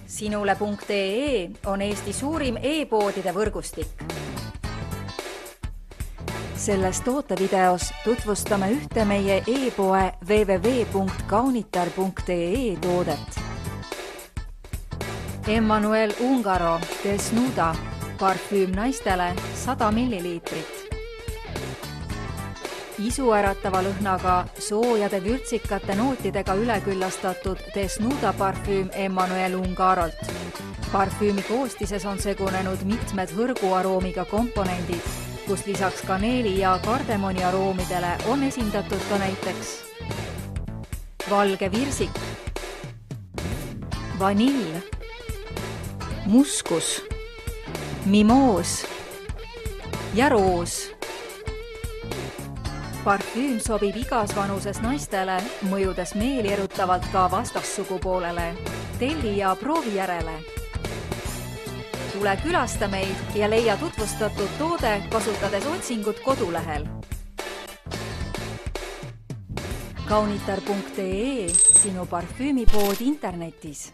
Sinule.ee on Eesti suurim e-poodide võrgustik. Selles tootevideos tutvustame ühte meie e-poe www.kaunitar.ee toodet. Emmanuel Ungaro Desnuda parfüüm naistele 100 milliliitrit. Isuäratava lõhnaga soojade vürtsikate nootidega üleküllastatud Desnuda parfüüm Emmanuel Ungarolt. Parfüümi koostises on segunenud mitmed hõrguaroomiga komponendid, kus lisaks kaneeli ja kardemoni aroomidele on esindatud ka näiteks valge virsik, vanill, muskus, mimoos ja roos. Parfüüm sobib igas vanuses naistele, mõjudes meelierutavalt ka vastassugupoolele. Telli ja proovi järele. Tule külasta meid ja leia tutvustatud toode, kasutades otsingut kodulehel. Kaunitar.ee, sinu parfüümipood internetis.